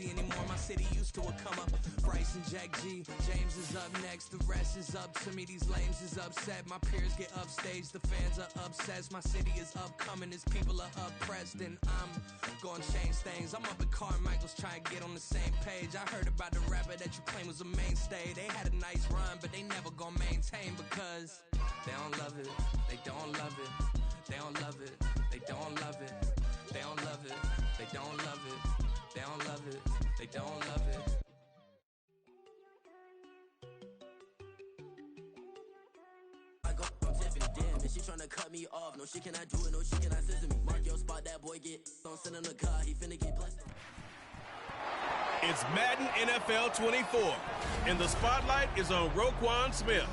easy anymore. My city used to a come up. Bryce and Jack G, James is up next. The rest is up to me. These lames is upset. My peers get upstage. The fans are obsessed. My city is upcoming. As people are oppressed, and I'm gonna change things. I'm up at Carmichael's trying to get on the same page. I heard about the rapper that you claim was a mainstay. They had a nice run, but they never gonna maintain because they don't love it. They don't love it. They don't love it. They don't love it. They don't love it. They don't love it. They don't love it. They don't love it. She tryna cut me off, no she cannot do it, no she cannot scissor me. Mark your spot, that boy get don't send him the car, he finna get blessed. It's Madden NFL 24, and the spotlight is on Roquan Smith,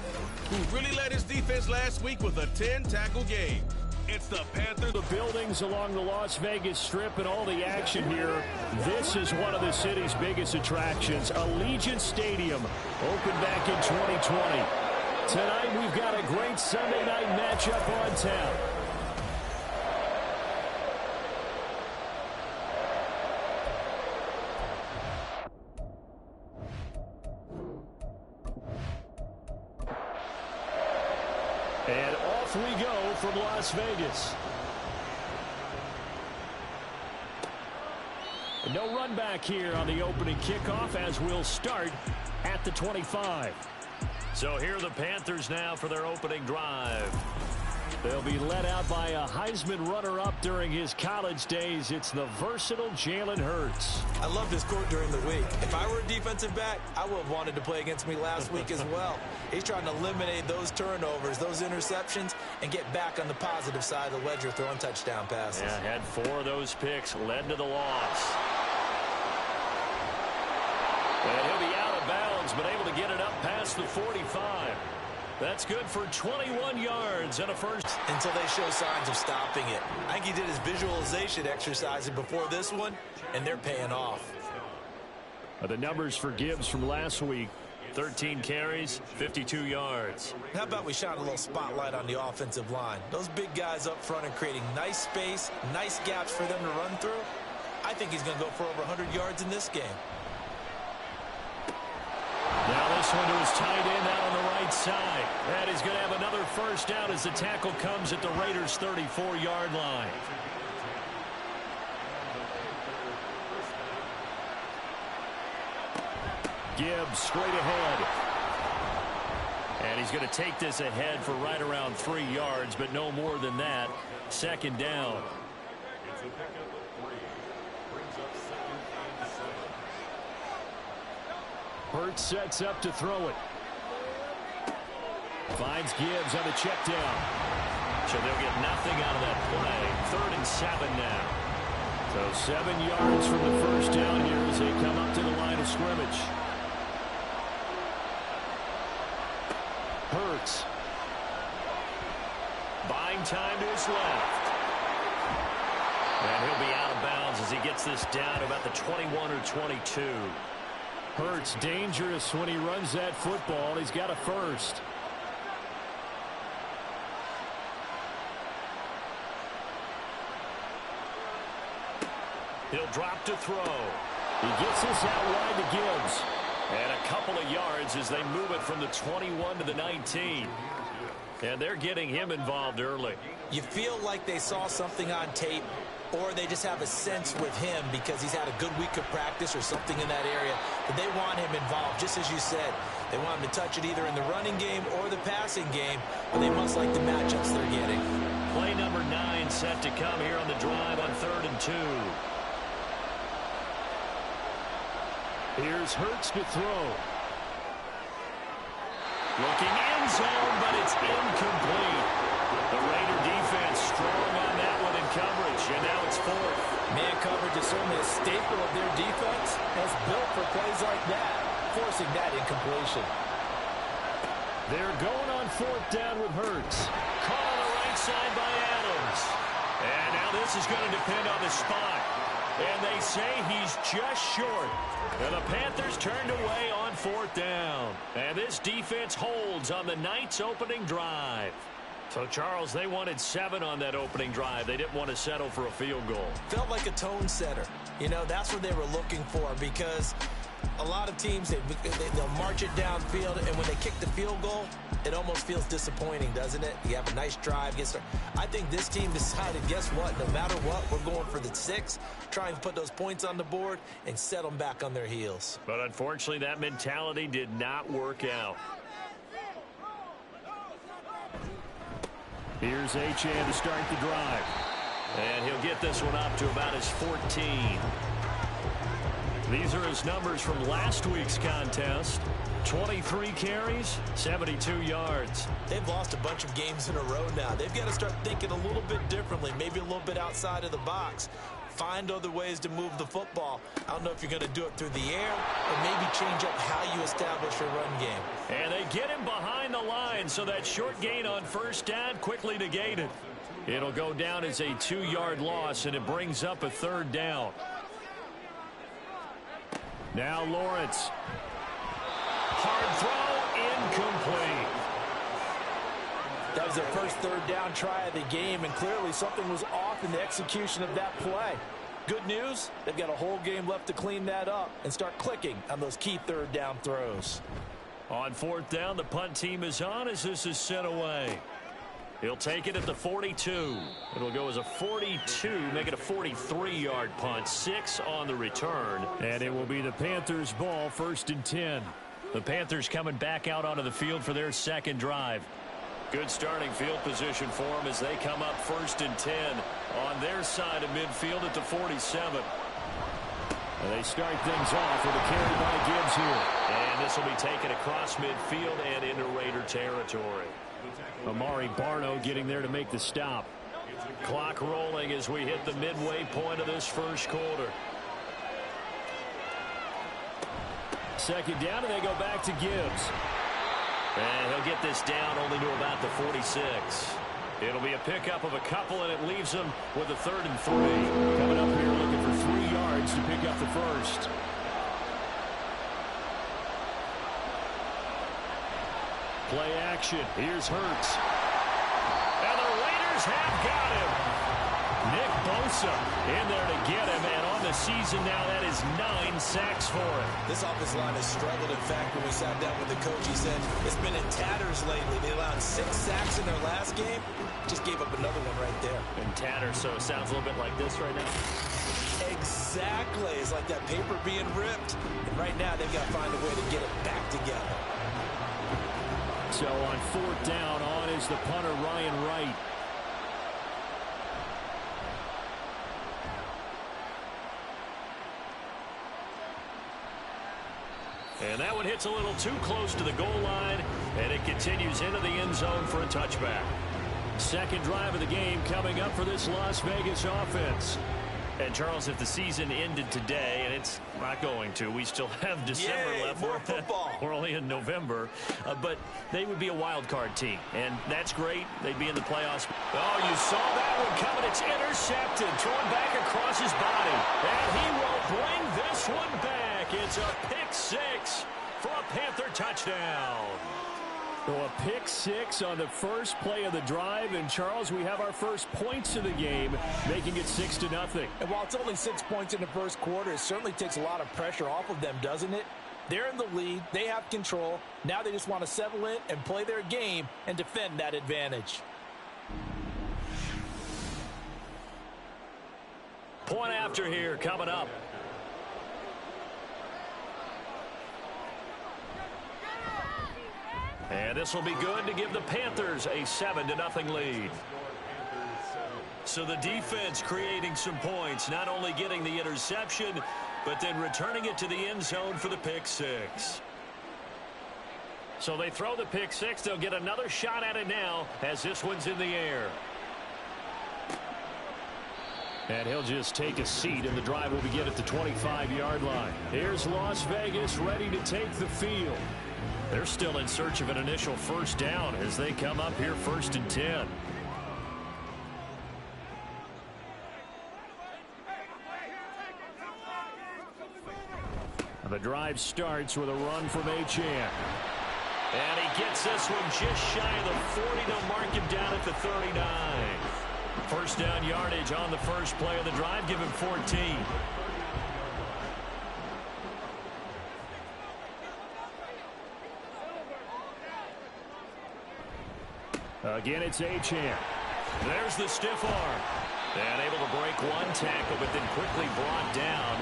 who really led his defense last week with a 10-tackle game. It's the Panthers. The buildings along the Las Vegas Strip and all the action here. This is one of the city's biggest attractions. Allegiant Stadium opened back in 2020. Tonight we've got a great Sunday night matchup on tap. And off we go from Las Vegas. No run back here on the opening kickoff as we'll start at the 25. So here are the Panthers now for their opening drive. They'll be led out by a Heisman runner-up during his college days. It's the versatile Jalen Hurts. I loved his court during the week. If I were a defensive back, I would have wanted to play against me last week as well. He's trying to eliminate those turnovers, those interceptions, and get back on the positive side of the ledger throwing touchdown passes. Yeah, had 4 of those picks, led to the loss. And he'll be out of bounds, but able to get it up past the 45. That's good for 21 yards and a first. Until they show signs of stopping it. I think he did his visualization exercises before this one, and they're paying off. The numbers for Gibbs from last week, 13 carries, 52 yards. How about we shine a little spotlight on the offensive line? Those big guys up front are creating nice space, nice gaps for them to run through. I think he's going to go for over 100 yards in this game. Now this one to his tight end out on the right side. And he's going to have another first down as the tackle comes at the Raiders' 34-yard line. Gibbs straight ahead. And he's going to take this ahead for right around 3 yards, but no more than that. Second down. Hurts sets up to throw it. Finds Gibbs on the check down. So they'll get nothing out of that play. 3rd and 7 now. So 7 yards from the first down here as they come up to the line of scrimmage. Hurts. Buying time to his left. And he'll be out of bounds as he gets this down to about the 21 or 22. Hurts dangerous when he runs that football. He's got a first. He'll drop to throw. He gets this out wide to Gibbs. And a couple of yards as they move it from the 21 to the 19. And they're getting him involved early. You feel like they saw something on tape, or they just have a sense with him because he's had a good week of practice or something in that area that they want him involved, just as you said. They want him to touch it either in the running game or the passing game, but they must like the matchups they're getting. Play number 9 set to come here on the drive on 3rd and 2. Here's Hurts to throw. Looking end zone, but it's incomplete. The Raider defense strong on that one in coverage, and now it's 4th. Man coverage is certainly a staple of their defense, as built for plays like that, forcing that incompletion. They're going on 4th down with Hurts. Caught on the right side by Adams. And now this is going to depend on the spot. And they say he's just short. And the Panthers turned away on 4th down. And this defense holds on the night's opening drive. So, Charles, they wanted 7 on that opening drive. They didn't want to settle for a field goal. Felt like a tone setter. You know, that's what they were looking for, because a lot of teams, they'll march it downfield, and when they kick the field goal, it almost feels disappointing, doesn't it? You have a nice drive. I think this team decided, guess what? No matter what, we're going for the 6, try and put those points on the board and set them back on their heels. But unfortunately, that mentality did not work out. Here's Achane to start the drive. And he'll get this one up to about his 14. These are his numbers from last week's contest. 23 carries, 72 yards. They've lost a bunch of games in a row now. They've got to start thinking a little bit differently, maybe a little bit outside of the box. Find other ways to move the football. I don't know if you're going to do it through the air or maybe change up how you establish your run game. And they get him behind the line, so that short gain on first down quickly negated. It'll go down as a 2-yard loss, and it brings up a 3rd down. Now Lawrence. Hard throw, incomplete. That was their first 3rd down try of the game, and clearly something was off in the execution of that play. Good news, they've got a whole game left to clean that up and start clicking on those key 3rd down throws. On 4th down, the punt team is on as this is sent away. He'll take it at the 42. It'll go as a 42, make it a 43-yard punt, 6 on the return. And it will be the Panthers' ball, 1st and 10. The Panthers coming back out onto the field for their 2nd drive. Good starting field position for them as they come up 1st and 10 on their side of midfield at the 47. And they start things off with a carry by Gibbs here. And this will be taken across midfield and into Raider territory. Amari Barno getting there to make the stop. Clock rolling as we hit the midway point of this first quarter. 2nd down, and they go back to Gibbs. And he'll get this down only to about the 46. It'll be a pickup of a couple, and it leaves them with a 3rd and 3. Coming up here looking for 3 yards to pick up the first. Play action. Here's Hurts. And the Raiders have got him. Nick Bosa in there to get him, and on the season now, that is 9 sacks for him. This offensive line has struggled. In fact, when we sat down with the coach, he said it's been in tatters lately. They allowed 6 sacks in their last game. Just gave up another one right there. In tatters, so it sounds a little bit like this right now. Exactly. It's like that paper being ripped. And right now, they've got to find a way to get it back together. So on 4th down, on is the punter, Ryan Wright. And that one hits a little too close to the goal line, and it continues into the end zone for a touchback. 2nd drive of the game coming up for this Las Vegas offense. And, Charles, if the season ended today, and it's not going to, we still have December left. More football. We're only in November. But they would be a wild card team, and that's great. They'd be in the playoffs. Oh, you saw that one coming. It's intercepted, thrown back across his body. And he will bring this one back. It's a pick 6 for a Panther touchdown. So a pick 6 on the first play of the drive. And, Charles, we have our first points of the game, making it 6-0. And while it's only 6 points in the first quarter, it certainly takes a lot of pressure off of them, doesn't it? They're in the lead. They have control. Now they just want to settle in and play their game and defend that advantage. Point after here coming up. And this will be good to give the Panthers a 7-0 lead. So the defense creating some points, not only getting the interception, but then returning it to the end zone for the pick 6. So they throw the pick 6. They'll get another shot at it now as this one's in the air. And he'll just take a seat, and the drive will begin at the 25-yard line. Here's Las Vegas ready to take the field. They're still in search of an initial first down as they come up here 1st and 10. The drive starts with a run from Achane. And he gets this one just shy of the 40. They'll mark him down at the 39. First down yardage on the first play of the drive. Give him 14. Again, it's Achane. There's the stiff arm. And able to break one tackle, but then quickly brought down.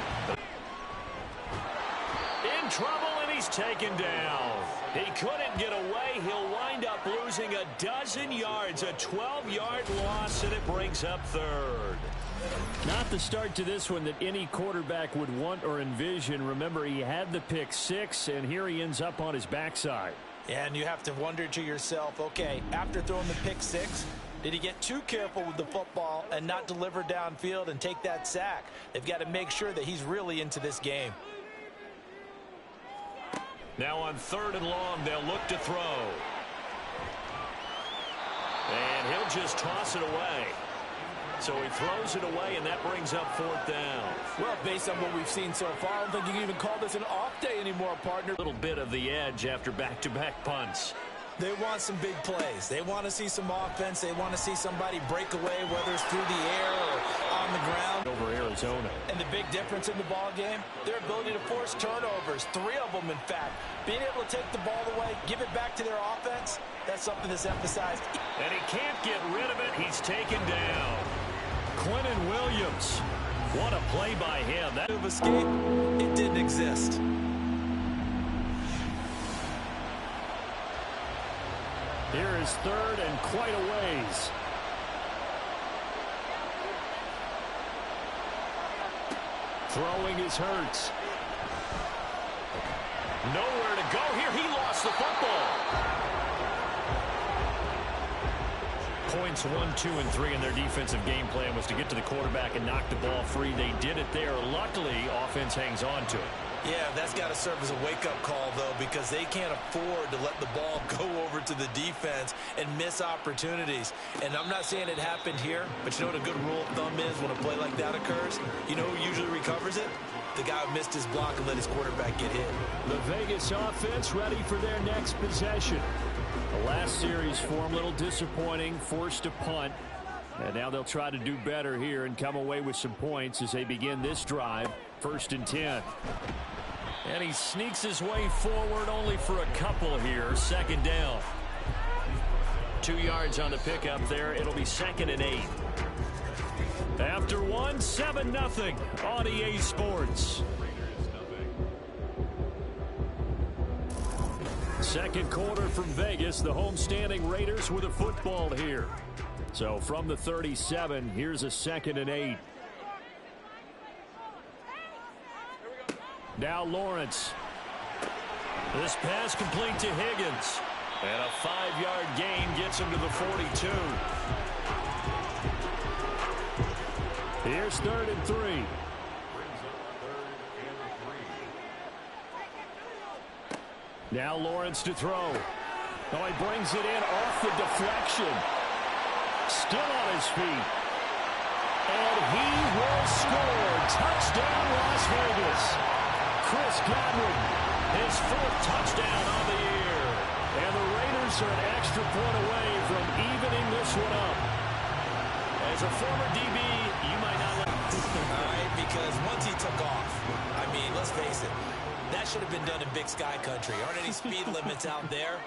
In trouble, and he's taken down. He couldn't get away. He'll wind up losing a dozen yards, a 12-yard loss, and it brings up third. Not the start to this one that any quarterback would want or envision. Remember, he had the pick six, and here he ends up on his backside. And you have to wonder to yourself, okay, after throwing the pick six, did he get too careful with the football and not deliver downfield and take that sack? They've got to make sure that he's really into this game. Now on 3rd and long, they'll look to throw. And he'll just toss it away. So he throws it away, and that brings up 4th down. Well, based on what we've seen so far, I don't think you can even call this an off day anymore, partner. A little bit of the edge after back-to-back punts. They want some big plays. They want to see some offense. They want to see somebody break away, whether it's through the air or on the ground. Over Arizona. And the big difference in the ball game, their ability to force turnovers, 3 of them, in fact. Being able to take the ball away, give it back to their offense, that's something that's emphasized. And he can't get rid of it. He's taken down. Quentin Williams. What a play by him. That of escape, it didn't exist. Here is 3rd and quite a ways. Throwing is Hurts. Nowhere to go here. He lost the football. Points 1, 2, and 3 in their defensive game plan was to get to the quarterback and knock the ball free. They did it there. Luckily, offense hangs on to it. Yeah, that's got to serve as a wake-up call, though, because they can't afford to let the ball go over to the defense and miss opportunities. And I'm not saying it happened here, but you know what a good rule of thumb is when a play like that occurs? You know who usually recovers it? The guy who missed his block and let his quarterback get hit. The Vegas offense ready for their next possession. The last series for them, a little disappointing, forced to punt. And now they'll try to do better here and come away with some points as they begin this drive. 1st and 10. And he sneaks his way forward only for a couple here. 2nd down. 2 yards on the pickup there. It'll be 2nd and 8. After 1, 7-0 on EA Sports. Second quarter from Vegas. The homestanding Raiders with a football here. So from the 37, here's a 2nd and 8. Now Lawrence. This pass complete to Higgins. And a 5-yard gain gets him to the 42. Here's 3rd and 3. Now Lawrence to throw. Oh, he brings it in off the deflection. Still on his feet. And he will score. Touchdown, Las Vegas. Chris Godwin, his 4th touchdown on the year. And the Raiders are an extra point away from evening this one up. As a former DB, you might not like All right, because once he took off, I mean, let's face it, that should have been done in Big Sky Country. Aren't any speed limits out there?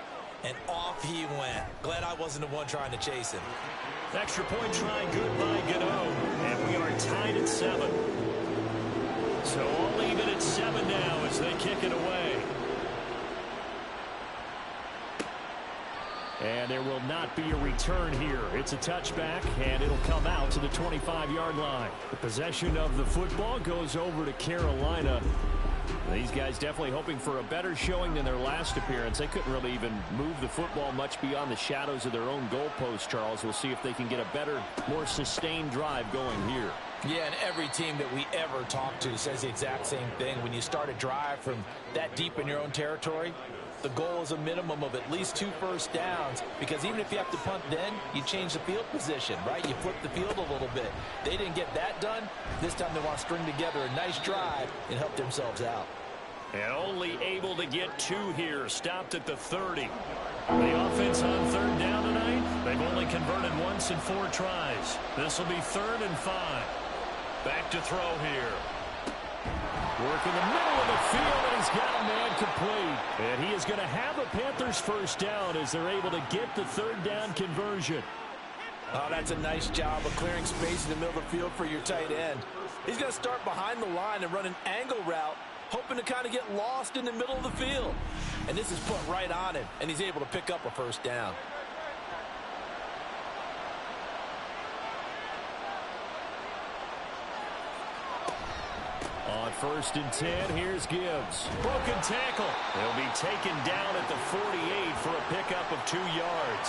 And off he went. Glad I wasn't the one trying to chase him. extra point try, good by Gano. And we are tied at 7. So all even at 7 now as they kick it away. And there will not be a return here. It's a touchback, and it'll come out to the 25-yard line. The possession of the football goes over to Carolina. These guys definitely hoping for a better showing than their last appearance. They couldn't really even move the football much beyond the shadows of their own goalpost, Charles. We'll see if they can get a better, more sustained drive going here. Yeah, and every team that we ever talk to says the exact same thing. When you start a drive from that deep in your own territory, the goal is a minimum of at least 2 first downs, because even if you have to punt then, you change the field position, right? You flip the field a little bit. They didn't get that done. This time they want to string together a nice drive and help themselves out. And only able to get 2 here. Stopped at the 30. The offense on 3rd down tonight, they've only converted once in 4 tries. This will be 3rd and 5. Back to throw here. Work in the middle of the field, and he's got a man complete. And he is going to have a Panthers first down as they're able to get the 3rd down conversion. Oh, that's a nice job of clearing space in the middle of the field for your tight end. He's going to start behind the line and run an angle route, hoping to kind of get lost in the middle of the field. And this is put right on him, and he's able to pick up a first down. On 1st and 10, here's Gibbs. Broken tackle. He'll be taken down at the 48 for a pickup of 2 yards.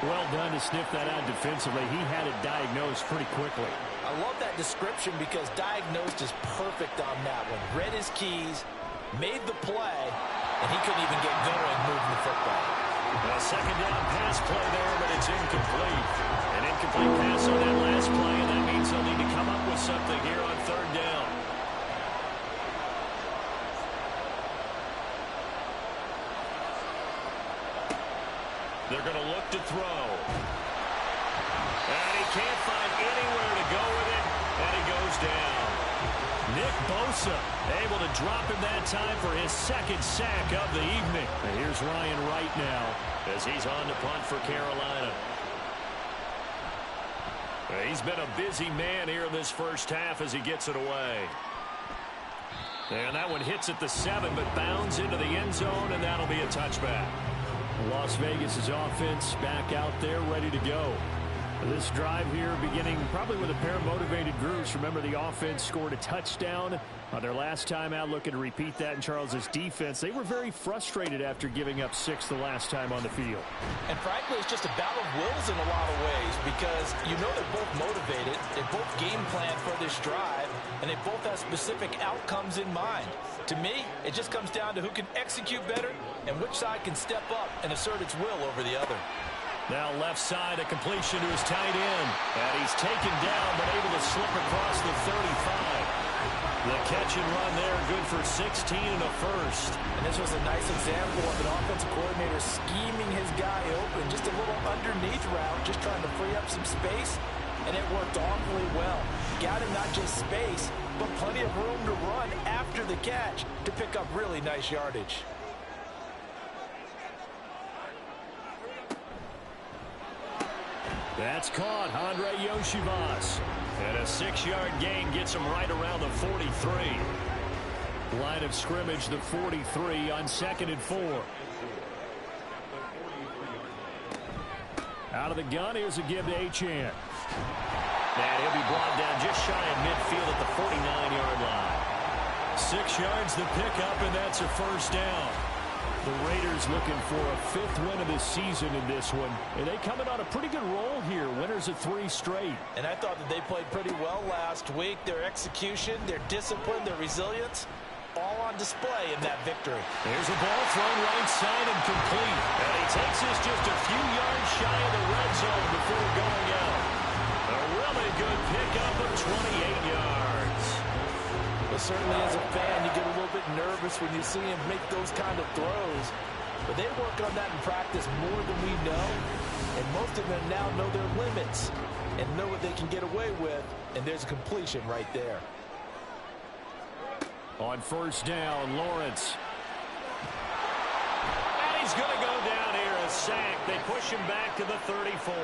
Well done to sniff that out defensively. He had it diagnosed pretty quickly. I love that description because diagnosed is perfect on that one. Read his keys, made the play, and he couldn't even get going moving the football. A 2nd down pass play there, but it's incomplete. An incomplete pass on that last play, and that means they'll need to come up with something here on 3rd down. They're going to look to throw. And he can't find anywhere to go with it, and he goes down. Nick Bosa able to drop him that time for his 2nd sack of the evening. And here's Ryan Wright now as he's on to punt for Carolina. He's been a busy man here in this first half as he gets it away. And that one hits at the 7, but bounds into the end zone, and that'll be a touchback. Las Vegas' offense back out there ready to go. This drive here beginning probably with a pair of motivated groups. Remember, the offense scored a touchdown on their last time out, looking to repeat that in Charles's defense. They were very frustrated after giving up 6 the last time on the field. And frankly, it's just a battle of wills in a lot of ways because you know they're both motivated, they both game plan for this drive, and they both have specific outcomes in mind. To me, it just comes down to who can execute better and which side can step up and assert its will over the other. Now left side, a completion to his tight end. And he's taken down, but able to slip across the 35. The catch and run there, good for 16 and a first. And this was a nice example of an offensive coordinator scheming his guy open. Just a little underneath route, just trying to free up some space. And it worked awfully well. Got him not just space, but plenty of room to run after the catch to pick up really nice yardage. That's caught, Andre Yoshivas. And a 6-yard gain gets him right around the 43. Line of scrimmage, the 43 on 2nd and 4. Out of the gun, here's a give to Achane. And he'll be brought down just shy of midfield at the 49-yard line. 6 yards the pickup, and that's a first down. The Raiders looking for a 5th win of the season in this one. And they coming on a pretty good roll here. Winners of 3 straight. And I thought that they played pretty well last week. Their execution, their discipline, their resilience, all on display in that victory. There's a ball thrown right side and complete. And he takes this just a few yards shy of the red zone before going out. A really good pickup of 28 yards. Well, certainly as a fan, you get a little bit nervous when you see him make those kind of throws. But they work on that in practice more than we know. And most of them now know their limits and know what they can get away with. And there's a completion right there. On first down, Lawrence. And he's going to go down here, a sack. They push him back to the 34.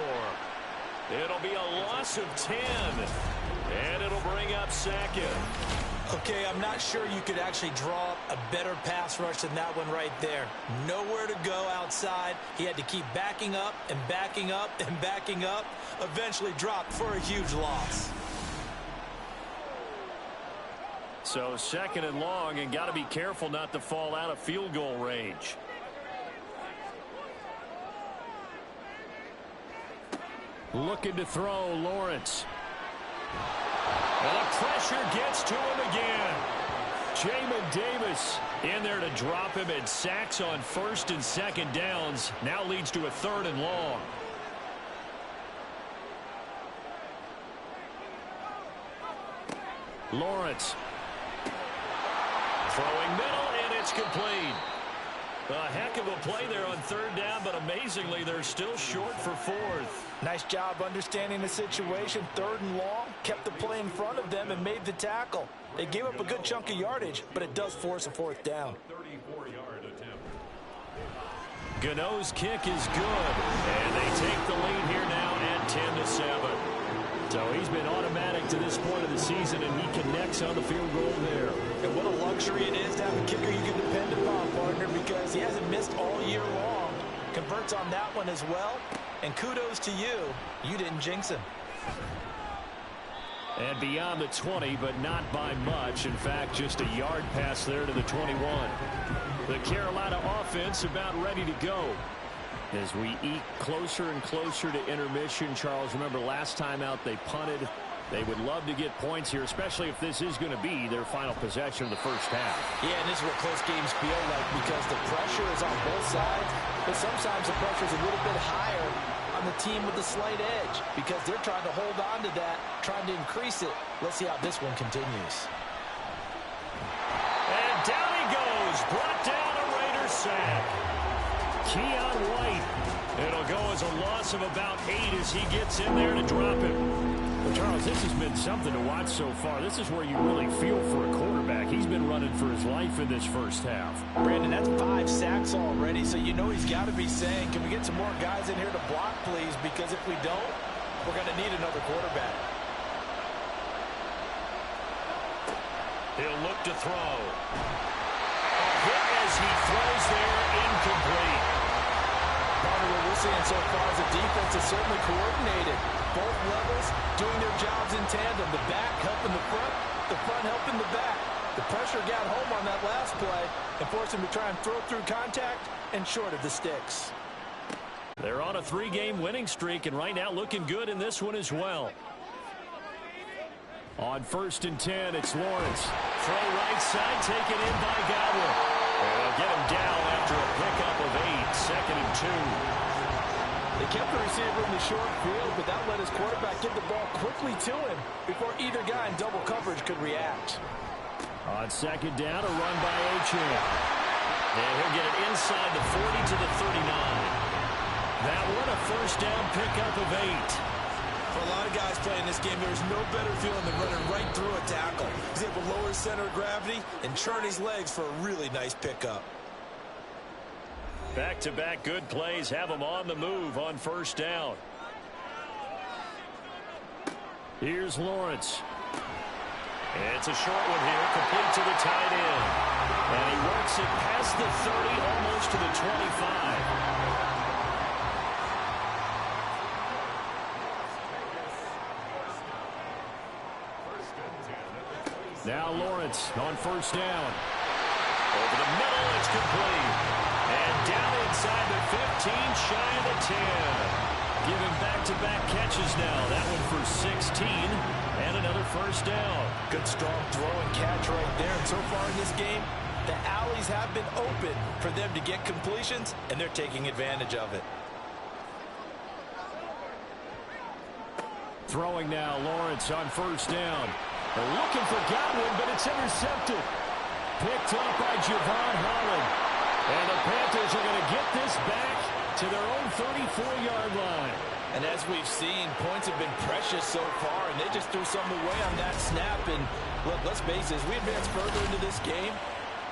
It'll be a loss of 10. And it'll bring up Sackett. Okay, I'm not sure you could actually draw up a better pass rush than that one right there. Nowhere to go outside. He had to keep backing up and backing up and backing up. Eventually dropped for a huge loss. So 2nd and long, and got to be careful not to fall out of field goal range. Looking to throw, Lawrence. And the pressure gets to him again. Jamin Davis in there to drop him, and sacks on 1st and 2nd downs. Now leads to a 3rd and long. Lawrence. Throwing middle, and it's complete. A heck of a play there on third down, but amazingly, they're still short for fourth. Nice job understanding the situation. Third and long, kept the play in front of them and made the tackle. They gave up a good chunk of yardage, but it does force a fourth down. Gano's kick is good, and they take the lead here now at 10-7. So he's been automatic to this point of the season, and he connects on the field goal there. And what a luxury it is to have a kicker you can depend upon, partner, because he hasn't missed all year long. Converts on that one as well, and kudos to you. You didn't jinx him. And beyond the 20, but not by much. In fact, just a yard pass there to the 21. The Carolina offense about ready to go. As we eke closer and closer to intermission, Charles, remember last time out they punted. They would love to get points here, especially if this is going to be their final possession of the first half. Yeah, and this is what close games feel like because the pressure is on both sides, but sometimes the pressure is a little bit higher on the team with the slight edge because they're trying to hold on to that, trying to increase it. Let's see how this one continues. And down he goes, brought down a Raider sack. Keon White. It'll go as a loss of about 8 as he gets in there to drop it. Well, Charles, this has been something to watch so far. This is where you really feel for a quarterback. He's been running for his life in this first half. Brandon, that's 5 sacks already, so you know he's got to be saying, can we get some more guys in here to block, please? Because if we don't, we're going to need another quarterback. He'll look to throw. A hit as he throws there, incomplete. Partner, what we're seeing so far is the defense is certainly coordinated. Both levels doing their jobs in tandem. The back helping the front helping the back. The pressure got home on that last play and forced him to try and throw through contact and short of the sticks. They're on a 3-game winning streak, and right now looking good in this one as well. On 1st and 10, it's Lawrence. Throw right side, taken in by Godwin. And they'll get him down after a pickup of 8, 2nd and 2. They kept the receiver in the short field, but that let his quarterback get the ball quickly to him before either guy in double coverage could react. On 2nd down, a run by Achane. And he'll get it inside the 40 to the 39. That one a 1st down pickup of 8. For a lot of guys playing this game, there's no better feeling than running right through a tackle. He's able to lower his center of gravity and churn his legs for a really nice pickup. Back-to-back good plays have him on the move on 1st down. Here's Lawrence. It's a short one here, complete to the tight end. And he works it past the 30, almost to the 25. Now Lawrence on 1st down. Over the middle, it's complete. And down inside the 15, shy of the 10. Giving back-to-back catches now. That one for 16 and another 1st down. Good strong throw and catch right there. And so far in this game, the alleys have been open for them to get completions, and they're taking advantage of it. Throwing now, Lawrence on 1st down. They're looking for Godwin, but it's intercepted. Picked up by Javon Holland. And the Panthers are going to get this back to their own 34-yard line. And as we've seen, points have been precious so far, and they just threw something away on that snap. And look, let's face it, as we advance further into this game,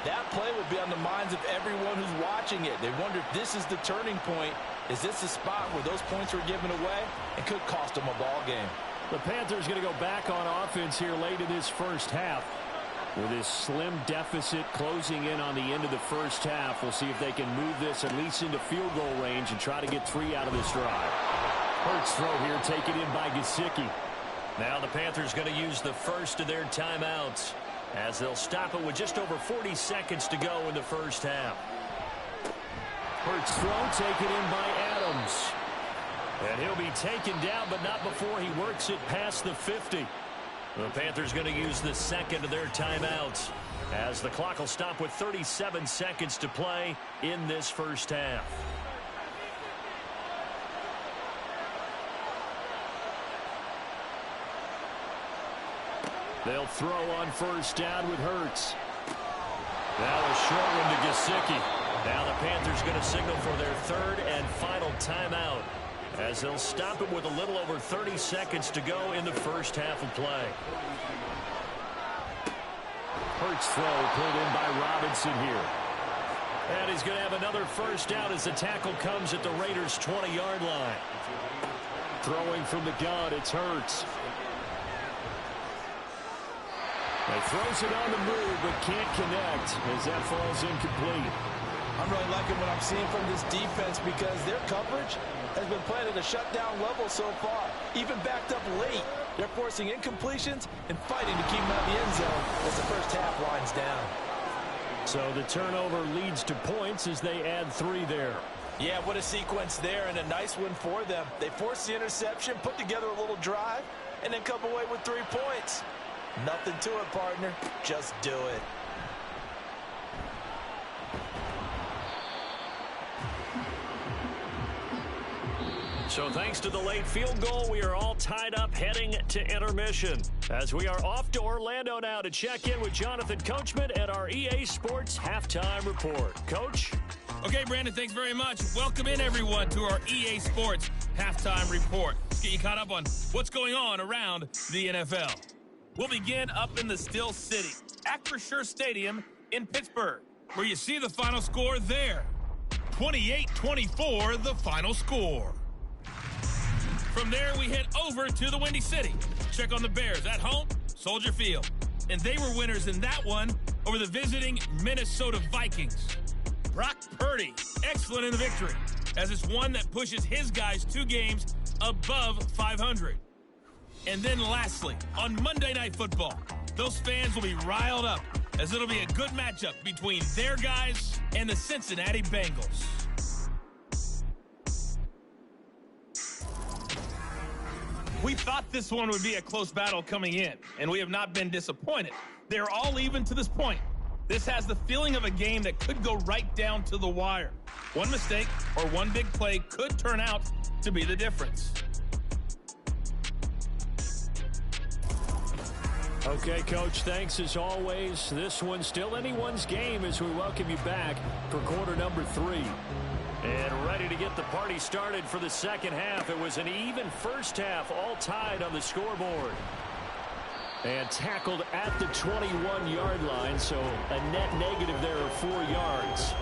that play would be on the minds of everyone who's watching it. They wonder if this is the turning point. Is this the spot where those points were given away and could cost them a ball game? The Panthers going to go back on offense here late in this first half. With this slim deficit closing in on the end of the first half, we'll see if they can move this at least into field goal range and try to get 3 out of this drive. Hurts throw here taken in by Gesicki. Now the Panthers going to use the first of their timeouts as they'll stop it with just over 40 seconds to go in the first half. Hurts throw taken in by Adams. And he'll be taken down, but not before he works it past the 50. The Panthers going to use the second of their timeouts as the clock will stop with 37 seconds to play in this first half. They'll throw on 1st down with Hurts. That was short one to Gesicki. Now the Panthers going to signal for their third and final timeout, as they'll stop it with a little over 30 seconds to go in the first half of play. Hurts throw pulled in by Robinson here. And he's going to have another first down as the tackle comes at the Raiders' 20-yard line. Throwing from the gun, it's Hurts. He throws it on the move, but can't connect as that falls incomplete. I'm really liking what I'm seeing from this defense because their coverage has been playing at a shutdown level so far. Even backed up late, they're forcing incompletions and fighting to keep them out of the end zone as the first half winds down. So the turnover leads to points as they add 3 there. Yeah, what a sequence there, and a nice one for them. They forced the interception, put together a little drive, and then come away with 3 points. Nothing to it, partner. Just do it. So thanks to the late field goal, we are all tied up heading to intermission. As we are off to Orlando now to check in with Jonathan Coachman at our EA Sports Halftime Report. Coach? Okay, Brandon, thanks very much. Welcome in, everyone, to our EA Sports Halftime Report. Let's get you caught up on what's going on around the NFL. We'll begin up in the Still City, Acrisure Stadium in Pittsburgh, where you see the final score there. 28-24, the final score. From there, we head over to the Windy City. Check on the Bears at home, Soldier Field. And they were winners in that one over the visiting Minnesota Vikings. Brock Purdy, excellent in the victory, as it's one that pushes his guys 2 games above 500. And then lastly, on Monday Night Football, those fans will be riled up, as it'll be a good matchup between their guys and the Cincinnati Bengals. We thought this one would be a close battle coming in, and we have not been disappointed. They're all even to this point. This has the feeling of a game that could go right down to the wire. One mistake or one big play could turn out to be the difference. Okay, Coach, thanks as always. This one's still anyone's game as we welcome you back for quarter number 3. And ready to get the party started for the second half. It was an even first half, all tied on the scoreboard. And tackled at the 21-yard line, so a net negative there of 4 yards.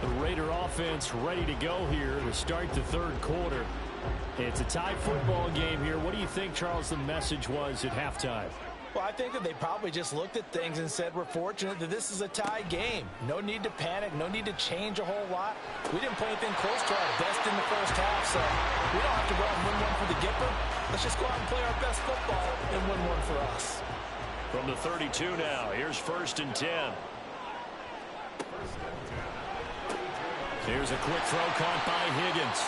The Raider offense ready to go here to start the third quarter. It's a tie football game here. What do you think, Charles, the message was at halftime? Well, I think that they probably just looked at things and said, we're fortunate that this is a tie game. No need to panic, no need to change a whole lot. We didn't play anything close to our best in the first half, so we don't have to go out and win one for the Gipper. Let's just go out and play our best football and win one for us. From the 32 now, here's 1st and 10. Here's a quick throw caught by Higgins.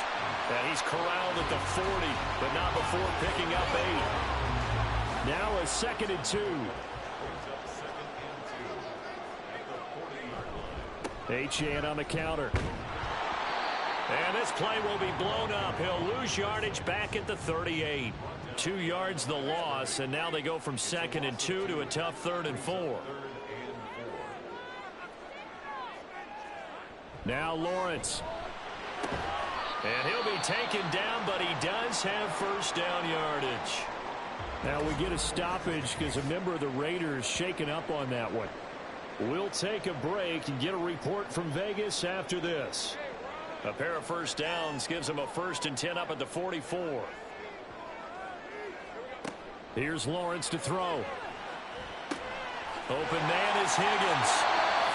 And he's corralled at the 40, but not before picking up 8. Now a 2nd and 2. Achane on the counter. And this play will be blown up. He'll lose yardage back at the 38. 2 yards the loss, and now they go from 2nd and 2 to a tough 3rd and 4. Now Lawrence. And he'll be taken down, but he does have first down yardage. Now we get a stoppage because a member of the Raiders shaken up on that one. We'll take a break and get a report from Vegas after this. A pair of first downs gives them a 1st and 10 up at the 44. Here's Lawrence to throw. Open man is Higgins.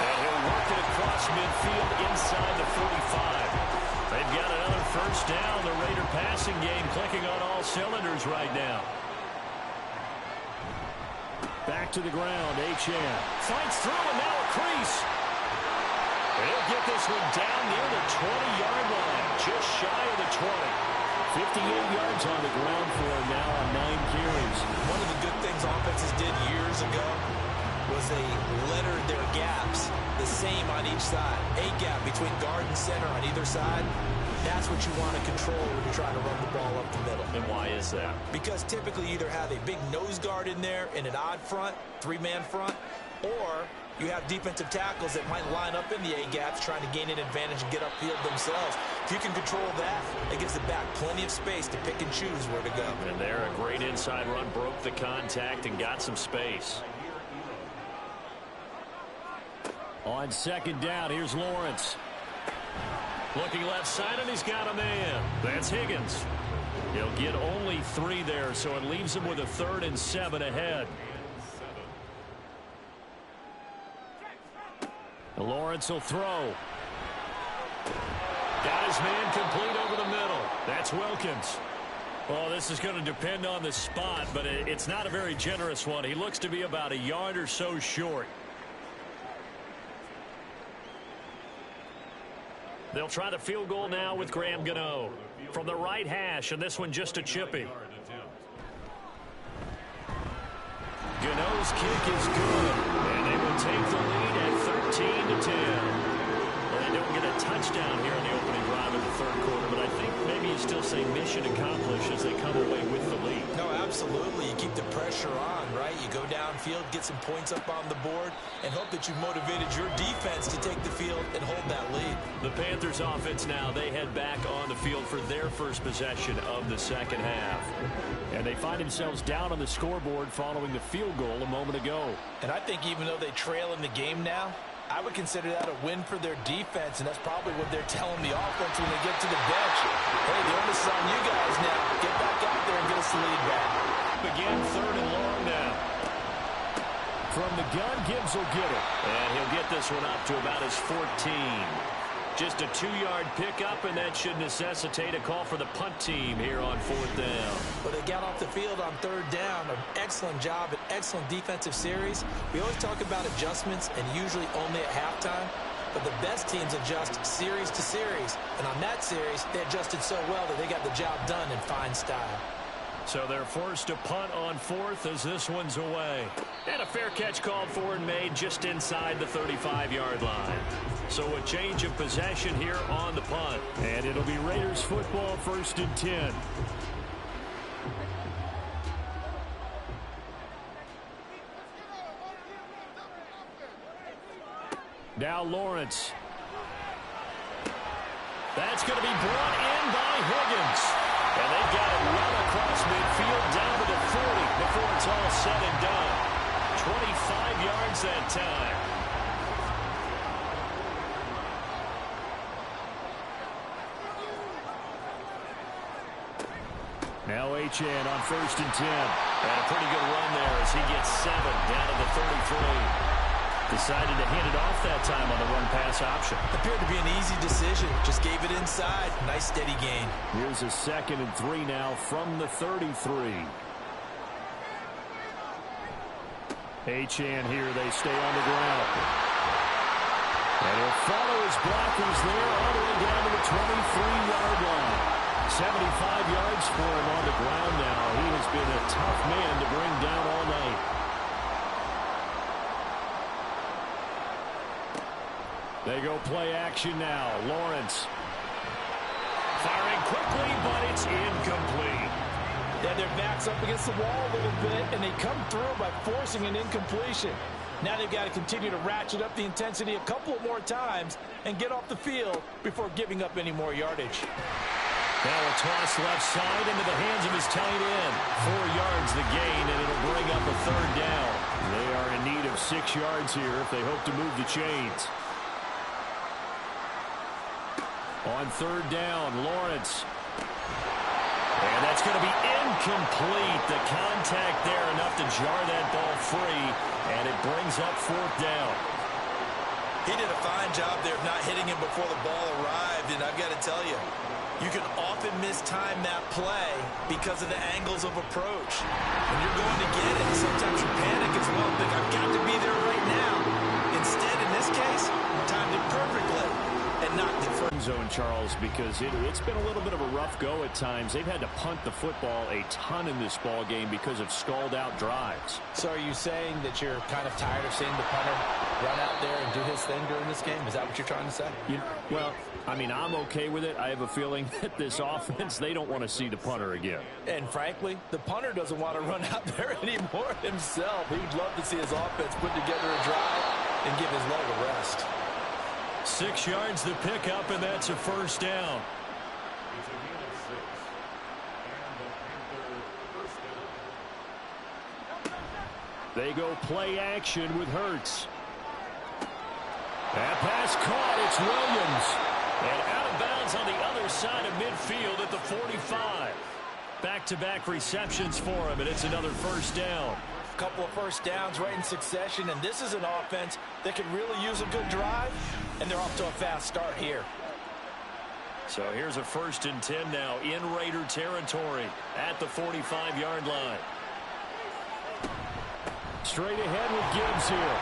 And he'll work it across midfield inside the 45. They've got another first down. The Raider passing game clicking on all cylinders right now. Back to the ground, Achane fights through, and now a crease. He'll get this one down near the 20-yard line, just shy of the 20. 58 yards on the ground for him now on 9 carries. One of the good things offenses did years ago was they lettered their gaps the same on each side. A gap between guard and center on either side. That's what you want to control when you're trying to run the ball up the middle. And why is that? Because typically you either have a big nose guard in there in an odd front, 3-man front, or you have defensive tackles that might line up in the A-gaps trying to gain an advantage and get upfield themselves. If you can control that, it gives the back plenty of space to pick and choose where to go. And there, a great inside run, broke the contact and got some space. On second down, here's Lawrence. Looking left side, and he's got a man. That's Higgins. He'll get only 3 there, so it leaves him with a 3rd and 7 ahead. Lawrence will throw. Got his man complete over the middle. That's Wilkins. Well, this is going to depend on the spot, but it's not a very generous one. He looks to be about a yard or so short. They'll try the field goal now with Graham Gano from the right hash, and this one just a chippy. Gano's kick is good, and they will take the lead at 13-10. Well, they don't get a touchdown here in the opening drive of the third quarter, but I think maybe you still say mission accomplished as they come away with the lead. No, absolutely. You keep the pressure on, right? You go downfield, get some points up on the board, and hope that you've motivated your defense to take the field and hold that lead. The Panthers offense now, they head back on the field for their first possession of the second half. And they find themselves down on the scoreboard following the field goal a moment ago. And I think even though they trail in the game now, I would consider that a win for their defense, and that's probably what they're telling the offense when they get to the bench. Hey, the onus is on you guys now. Get back out there and get us the lead back. Again, 3rd and long now. From the gun, Gibbs will get it. And he'll get this one up to about his 14. Just a 2-yard pickup, and that should necessitate a call for the punt team here on 4th down. Well, they got off the field on 3rd down. An excellent job, an excellent defensive series. We always talk about adjustments, and usually only at halftime. But the best teams adjust series to series. And on that series, they adjusted so well that they got the job done in fine style. So they're forced to punt on 4th as this one's away. And a fair catch called for and made just inside the 35-yard line. So a change of possession here on the punt. And it'll be Raiders football, 1st and 10. Now Lawrence. That's going to be brought in by Higgins. And they've got it well across midfield down to the 40 before it's all said and done. 25 yards that time. Now Achane on 1st and 10. And a pretty good run there as he gets 7 down to the 33. Decided to hand it off that time on the run-pass option. Appeared to be an easy decision. Just gave it inside. Nice steady gain. Here's a 2nd and 3 now from the 33. Achane here. They stay on the ground. And he'll follow his blockers there all the way down to the 23-yard line. 75 yards for him on the ground now. He has been a tough man to bring down all night. They go play action now. Lawrence. Firing quickly, but it's incomplete. Yeah, their back's up against the wall a little bit, and they come through by forcing an incompletion. Now they've got to continue to ratchet up the intensity a couple more times and get off the field before giving up any more yardage. Now a toss left side into the hands of his tight end. 4 yards the gain, and it'll bring up a 3rd down. They are in need of 6 yards here if they hope to move the chains. On 3rd down, Lawrence. And that's going to be incomplete. The contact there enough to jar that ball free, and it brings up 4th down. He did a fine job there of not hitting him before the ball arrived, and I've got to tell you, you can often mistime that play because of the angles of approach. When you're going to get it, sometimes you panic as well, think, I've got to be there right now. Instead, in this case, timed it perfectly and knocked it. Zone Charles, because it's been a little bit of a rough go at times. They've had to punt the football a ton in this ball game because of stalled-out drives. So are you saying that you're kind of tired of seeing the punter run out there and do his thing during this game? Is that what you're trying to say? Well, I mean, I'm okay with it. I have a feeling that this offense, they don't want to see the punter again. And frankly, the punter doesn't want to run out there anymore himself. He would love to see his offense put together a drive and give his leg a rest. 6 yards to pick up, and that's a first down. They go play action with Hurts. That pass caught. It's Williams. And out of bounds on the other side of midfield at the 45. Back-to-back receptions for him, and it's another first down. A couple of first downs right in succession, and this is an offense that could really use a good drive, and they're off to a fast start here. So here's a 1st and 10 now in Raider territory at the 45-yard line. Straight ahead with Gibbs here.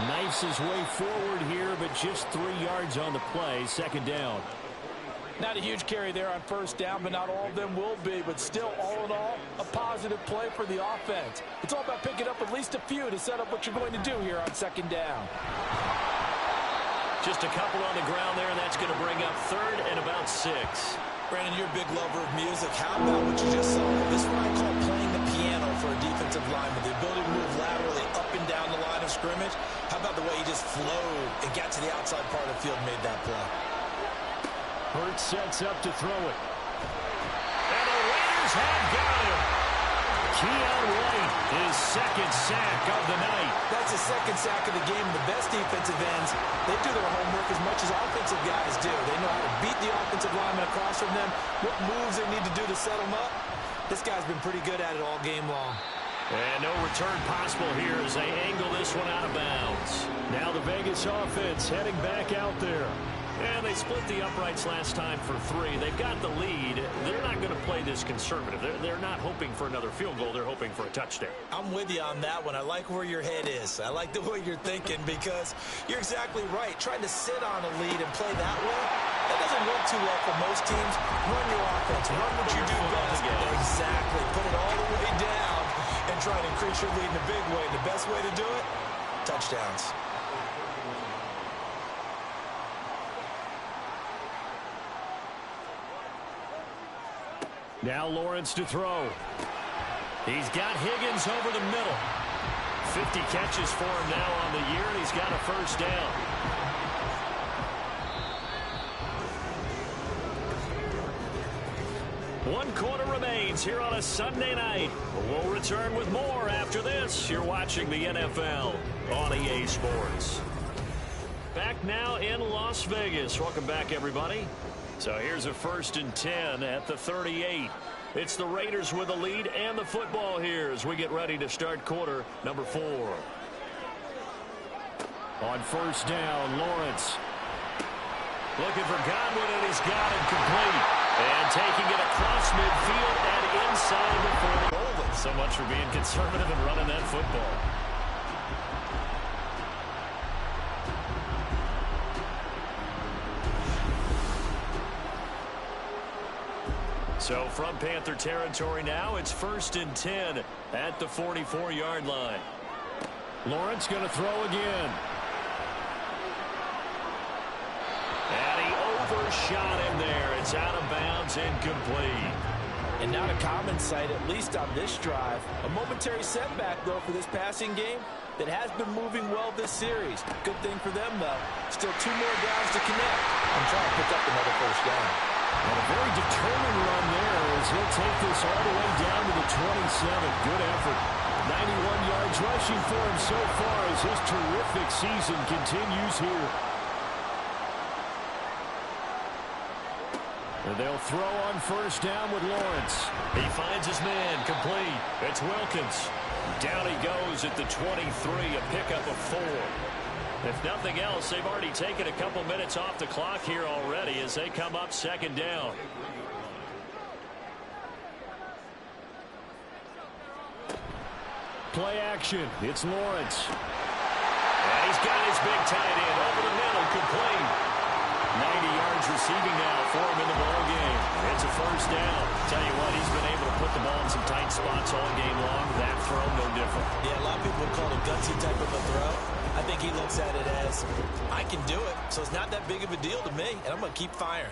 Knifes his way forward here, but just 3 yards on the play. 2nd down. Not a huge carry there on 1st down, but not all of them will be. But still, all in all, a positive play for the offense. It's all about picking up at least a few to set up what you're going to do here on 2nd down. Just a couple on the ground there, and that's going to bring up 3rd and about 6. Brandon, you're a big lover of music. How about what you just saw? This is what I call playing the piano for a defensive lineman. The ability to move laterally up and down the line of scrimmage. How about the way he just flowed and got to the outside part of the field and made that play? Hurts sets up to throw it. And the Raiders have got him. Keon White, his 2nd sack of the night. That's his 2nd sack of the game. The best defensive ends, they do their homework as much as offensive guys do. They know how to beat the offensive lineman across from them, what moves they need to do to set them up. This guy's been pretty good at it all game long. And no return possible here as they angle this one out of bounds. Now the Vegas offense heading back out there. And they split the uprights last time for 3. They've got the lead. They're not going to play this conservative. They're not hoping for another field goal. They're hoping for a touchdown. I'm with you on that one. I like where your head is. I like the way you're thinking because you're exactly right. Trying to sit on a lead and play that way, that doesn't work too well for most teams. Run your offense. Run what you do best. Exactly. Put it all the way down and try to increase your lead in a big way. The best way to do it, touchdowns. Now Lawrence to throw. He's got Higgins over the middle. 50 catches for him now on the year, and he's got a first down. One quarter remains here on a Sunday night. We'll return with more after this. You're watching the NFL on EA Sports. Back now in Las Vegas. Welcome back, everybody. So here's a 1st and 10 at the 38. It's the Raiders with the lead and the football here as we get ready to start quarter number 4. On 1st down, Lawrence. Looking for Godwin, and he's got him complete. And taking it across midfield and inside the 40. So much for being conservative and running that football. So from Panther territory now, it's 1st and 10 at the 44-yard line. Lawrence going to throw again. And he overshot him there. It's out of bounds, incomplete. And not a common sight, at least on this drive. A momentary setback, though, for this passing game that has been moving well this series. Good thing for them, though. Still 2 more downs to connect and try to pick up another first down. And a very determined run there as he'll take this all the way down to the 27. Good effort. 91 yards rushing for him so far as his terrific season continues here. And they'll throw on 1st down with Lawrence. He finds his man complete. It's Wilkins. Down he goes at the 23, a pickup of 4. If nothing else, they've already taken a couple minutes off the clock here already as they come up 2nd down. Play action. It's Lawrence. And he's got his big tight end over the middle, complete. 90 yards It's a first down. Tell you what, he's been able to put the ball in some tight spots all game long. That throw, no different. Yeah, a lot of people would call it a gutsy type of a throw. I think he looks at it as, I can do it, so it's not that big of a deal to me, and I'm going to keep firing.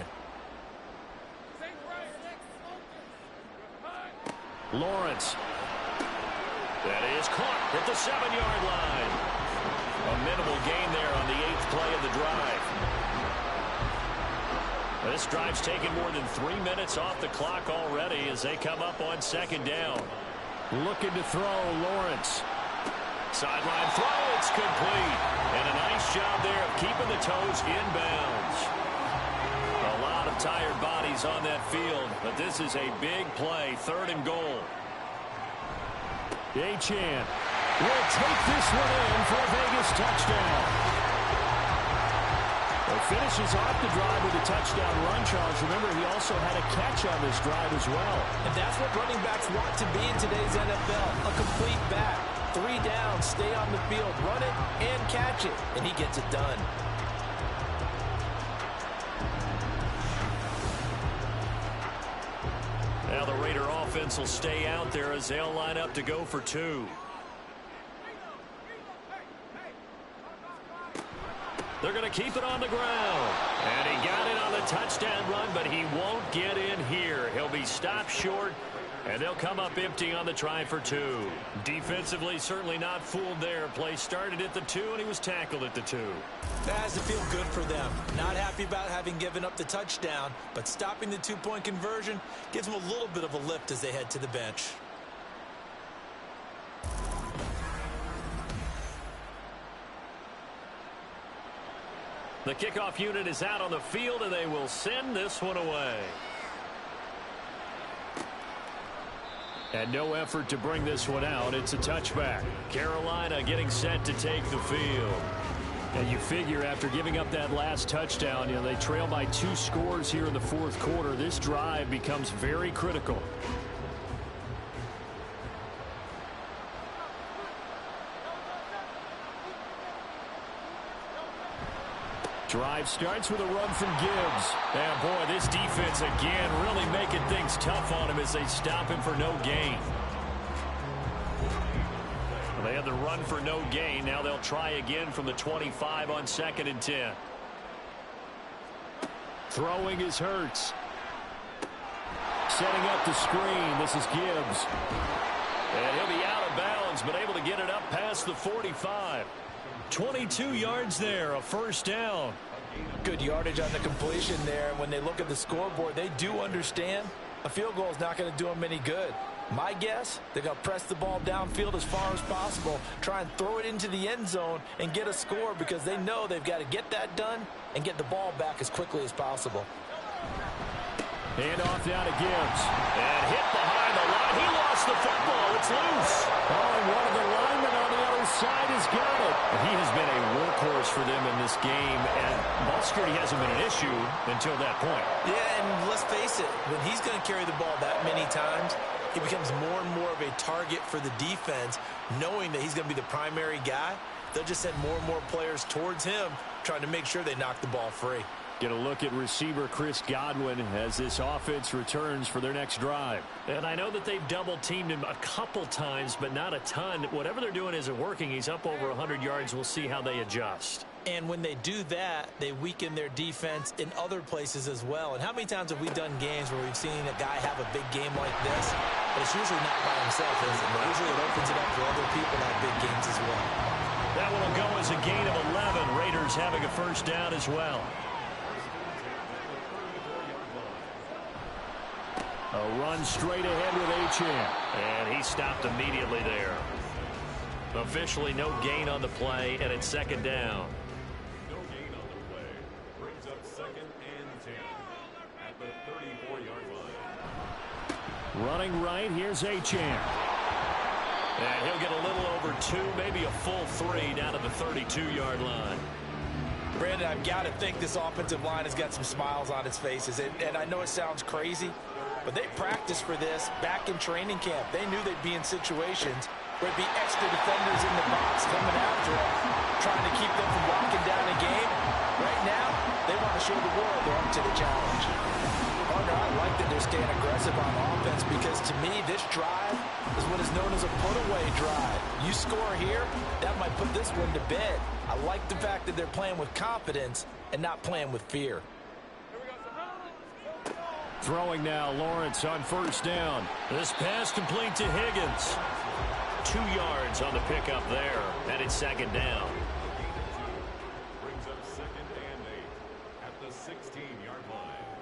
Lawrence. That is caught at the 7-yard line. A minimal gain there on the 8th play of the drive. This drive's taken more than 3 minutes off the clock already as they come up on 2nd down. Looking to throw, Lawrence. Sideline throw, it's complete. And a nice job there of keeping the toes inbounds. A lot of tired bodies on that field, but this is a big play, 3rd and goal. Achane will take this one in for a Vegas touchdown. He finishes off the drive with a touchdown run, Charles. Remember, he also had a catch on this drive as well. And that's what running backs want to be in today's NFL, a complete back. 3 down, stay on the field, run it, and catch it. And he gets it done. Now the Raider offense will stay out there as they'll line up to go for 2. They're going to keep it on the ground. And he got it on the touchdown run, but he won't get in here. He'll be stopped short, and they'll come up empty on the try for 2. Defensively, certainly not fooled there. Play started at the 2, and he was tackled at the 2. That has to feel good for them. Not happy about having given up the touchdown, but stopping the 2-point conversion gives them a little bit of a lift as they head to the bench. The kickoff unit is out on the field, and they will send this one away. And no effort to bring this one out. It's a touchback. Carolina getting set to take the field. And you figure after giving up that last touchdown, they trail by 2 scores here in the 4th quarter. This drive becomes very critical. Drive starts with a run from Gibbs. And boy, this defense again really making things tough on him as they stop him for no gain. Well, they had the run for no gain. Now they'll try again from the 25 on 2nd and 10. Throwing is Hurts. Setting up the screen. This is Gibbs. And he'll be out of bounds, but able to get it up past the 45. 22 yards there, a first down. Good yardage on the completion there. When they look at the scoreboard, they do understand a field goal is not going to do them any good. My guess, they're going to press the ball downfield as far as possible, try and throw it into the end zone and get a score because they know they've got to get that done and get the ball back as quickly as possible. Hand off down to Gibbs. And hit behind the line. He lost the football. It's loose. Oh, and one of the linemen on the other side has got it. He has been a workhorse for them in this game, and ball security hasn't been an issue until that point. Yeah, and let's face it, when he's going to carry the ball that many times, he becomes more and more of a target for the defense, knowing that he's going to be the primary guy. They'll just send more and more players towards him, trying to make sure they knock the ball free. Get a look at receiver Chris Godwin as this offense returns for their next drive. And I know that they've double-teamed him a couple times, but not a ton. Whatever they're doing isn't working. He's up over 100 yards. We'll see how they adjust. And when they do that, they weaken their defense in other places as well. And how many times have we done games where we've seen a guy have a big game like this? But it's usually not by himself, is it? Usually it opens it up for other people to have big games as well. That one will go as a gain of 11. Raiders having a first down as well. A run straight ahead with Achane. And he stopped immediately there. Officially no gain on the play, and it's 2nd down. No gain on the play. Brings up 2nd and 10 at the 34-yard line. Running right, here's Achane. And he'll get a little over 2, maybe a full 3 down to the 32-yard line. Brandon, I've got to think this offensive line has got some smiles on its faces. And I know it sounds crazy, but they practiced for this back in training camp. They knew they'd be in situations where it'd be extra defenders in the box coming after them, trying to keep them from locking down a game. Right now, they want to show the world they're up to the challenge. Partner, I like that they're staying aggressive on offense because, to me, this drive is what is known as a put-away drive. You score here, that might put this one to bed. I like the fact that they're playing with confidence and not playing with fear. Throwing now, Lawrence on first down. This pass complete to Higgins. 2 yards on the pickup there, and it's second down. Brings up second and 8 at the 16-yard line.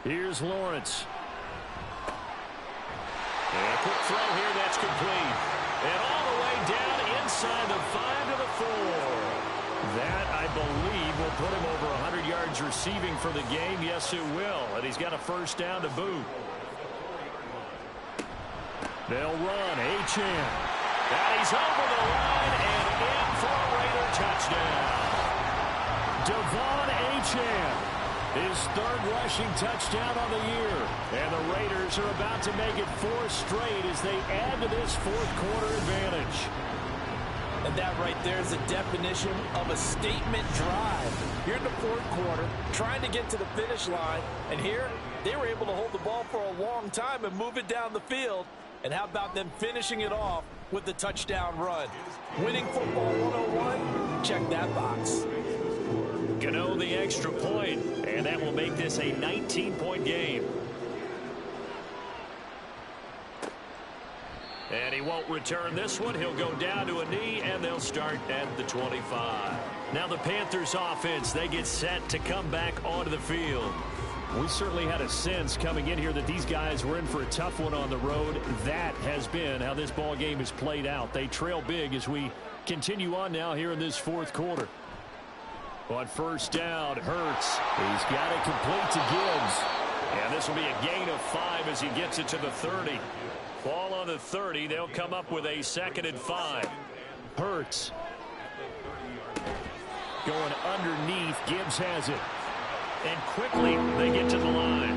Here's Lawrence. And a quick throw here, that's complete. And all the way down inside the 5 to the 4. That, I believe, will put him over 100 yards receiving for the game. Yes, it will. And he's got a first down to boot. They'll run. Achane. And he's over the line and in for a Raider touchdown. Devon Achane. His third rushing touchdown on the year. And the Raiders are about to make it 4 straight as they add to this fourth quarter advantage. And that right there is the definition of a statement drive. Here in the fourth quarter, trying to get to the finish line. And here, they were able to hold the ball for a long time and move it down the field. And how about them finishing it off with the touchdown run? Winning football 101, check that box. Gano the extra point, and that will make this a 19-point game. And he won't return this one. He'll go down to a knee, and they'll start at the 25. Now the Panthers offense, they get set to come back onto the field. We certainly had a sense coming in here that these guys were in for a tough one on the road. That has been how this ball game has played out. They trail big as we continue on now here in this fourth quarter. On first down, Hurts. He's got it complete to Gibbs. And this will be a gain of 5 as he gets it to the 30. Ball on the 30. They'll come up with a 2nd and 5. Hurts. Going underneath. Gibbs has it. And quickly, they get to the line.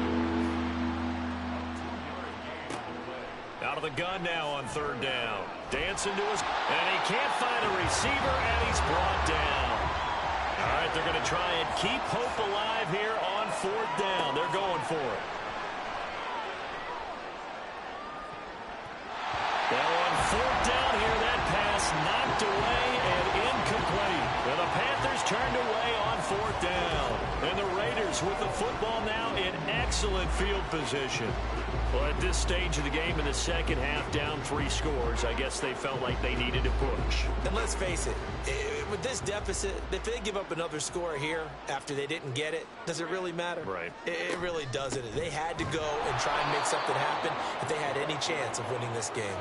Out of the gun now on third down. Dancing to his... And he can't find a receiver, and he's brought down. All right, they're going to try and keep hope alive here on fourth down. They're going for it. Now on fourth down here, that pass knocked away and incomplete. And the Panthers turned away on fourth down. And the Raiders with the football now in excellent field position. Well, at this stage of the game in the second half, down 3 scores, I guess they felt like they needed to push. And let's face it, with this deficit, if they give up another score here after they didn't get it, does it really matter? Right. It really doesn't. They had to go and try and make something happen if they had any chance of winning this game.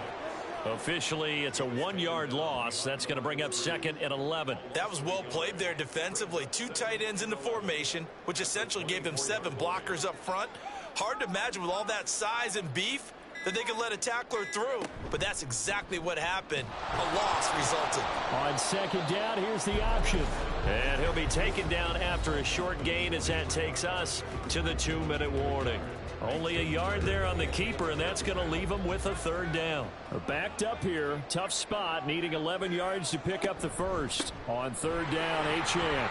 Officially, it's a 1-yard loss. That's going to bring up 2nd and 11. That was well played there defensively. 2 tight ends in the formation, which essentially gave them 7 blockers up front. Hard to imagine with all that size and beef that they could let a tackler through. But that's exactly what happened. A loss resulted. On second down, here's the option. And he'll be taken down after a short gain as that takes us to the 2-minute warning. Only a yard there on the keeper, and that's going to leave him with a third down. Backed up here. Tough spot, needing 11 yards to pick up the first. On third down, Achane.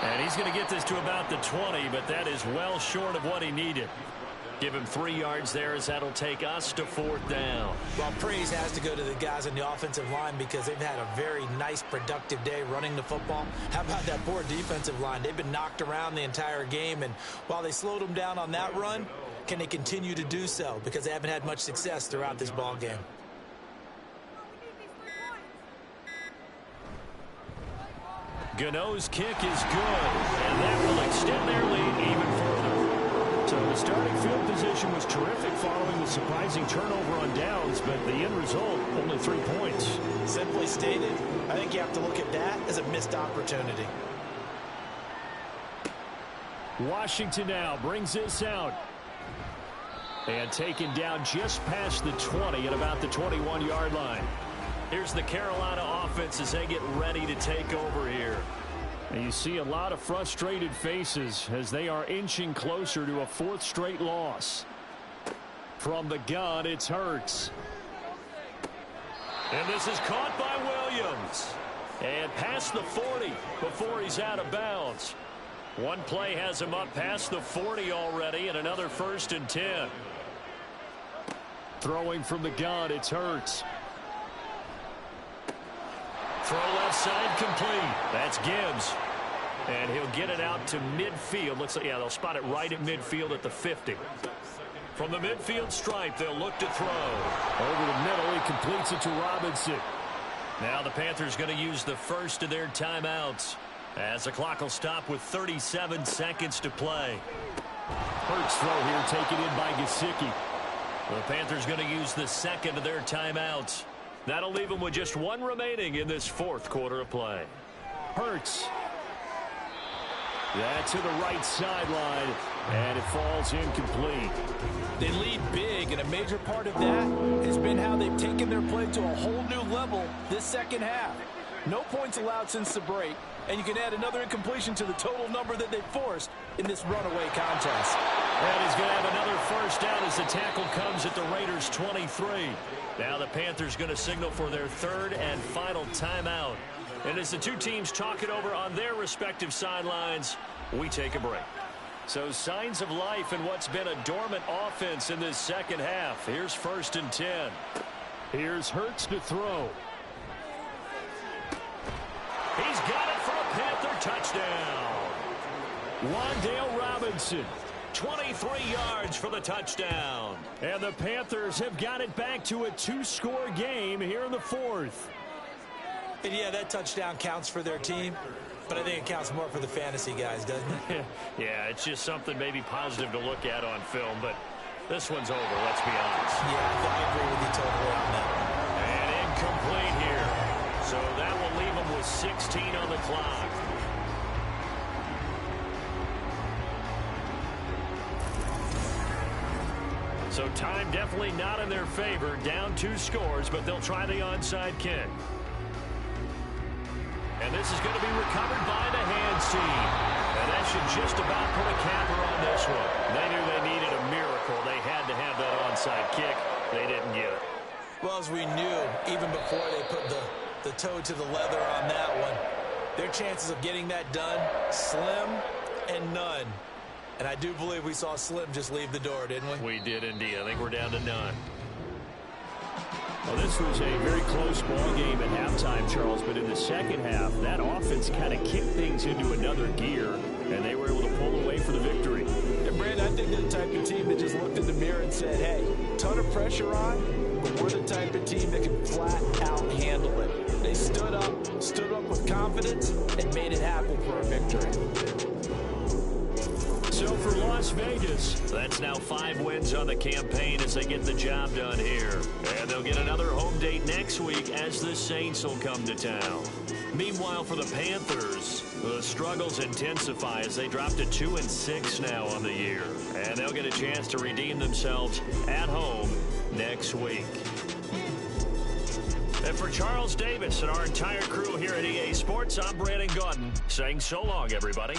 And he's going to get this to about the 20, but that is well short of what he needed. Give him 3 yards there as that'll take us to fourth down. Well, praise has to go to the guys on the offensive line because they've had a very nice, productive day running the football. How about that poor defensive line? They've been knocked around the entire game, and while they slowed them down on that run, can they continue to do so? Because they haven't had much success throughout this ball game. Gano's kick is good, and that will extend their lead even further. So the starting field position was terrific following the surprising turnover on downs, but the end result, only 3 points. Simply stated, I think you have to look at that as a missed opportunity. Washington now brings this out. And taken down just past the 20 at about the 21-yard line. Here's the Carolina offense as they get ready to take over here. And you see a lot of frustrated faces as they are inching closer to a 4th straight loss. From the gun, it's Hurts. And this is caught by Williams. And past the 40 before he's out of bounds. One play has him up past the 40 already, and another 1st and 10. Throwing from the gun, it's Hurts. Throw left side complete. That's Gibbs. And he'll get it out to midfield. Looks like, yeah, they'll spot it right at midfield at the 50. From the midfield stripe, they'll look to throw. Over the middle, he completes it to Robinson. Now the Panthers going to use the first of their timeouts, as the clock will stop with 37 seconds to play. Hurts throw here taken in by Gesicki. The Panthers going to use the second of their timeouts. That'll leave them with just one remaining in this 4th quarter of play. Hurts. That's to the right sideline, and it falls incomplete. They lead big, and a major part of that has been how they've taken their play to a whole new level this second half. No points allowed since the break, and you can add another incompletion to the total number that they forced in this runaway contest. And he's going to have another first down as the tackle comes at the Raiders' 23. Now the Panthers going to signal for their 3rd and final timeout. And as the two teams talk it over on their respective sidelines, we take a break. So signs of life in what's been a dormant offense in this second half. Here's 1st and 10. Here's Hurts to throw. He's got it for a Panther touchdown. Wan'Dale Robinson, 23 yards for the touchdown. And the Panthers have got it back to a 2-score game here in the 4th. And yeah, that touchdown counts for their team, but I think it counts more for the fantasy guys, doesn't it? Yeah, it's just something maybe positive to look at on film, but this one's over, let's be honest. Yeah, I agree with you totally on that. And incomplete here. So that will leave them with 16 on the clock. So time definitely not in their favor. Down 2 scores, but they'll try the onside kick. And this is going to be recovered by the hands team. And that should just about put a capper on this one. They knew they needed a miracle. They had to have that onside kick. They didn't get it. Well, as we knew, even before they put the toe to the leather on that one, their chances of getting that done, slim and none. And I do believe we saw Slim just leave the door, didn't we? We did indeed. I think we're down to none. Well, this was a very close ball game at halftime, Charles, but in the second half, that offense kind of kicked things into another gear, and they were able to pull away for the victory. And, Brandon, I think they're the type of team that just looked in the mirror and said, hey, ton of pressure on, but we're the type of team that can flat out handle it. They stood up with confidence, and made it happen for a victory. So for Las Vegas, that's now 5 wins on the campaign as they get the job done here. And they'll get another home date next week as the Saints will come to town. Meanwhile, for the Panthers, the struggles intensify as they drop to 2-6 now on the year. And they'll get a chance to redeem themselves at home next week. And for Charles Davis and our entire crew here at EA Sports, I'm Brandon Gaudin saying so long, everybody.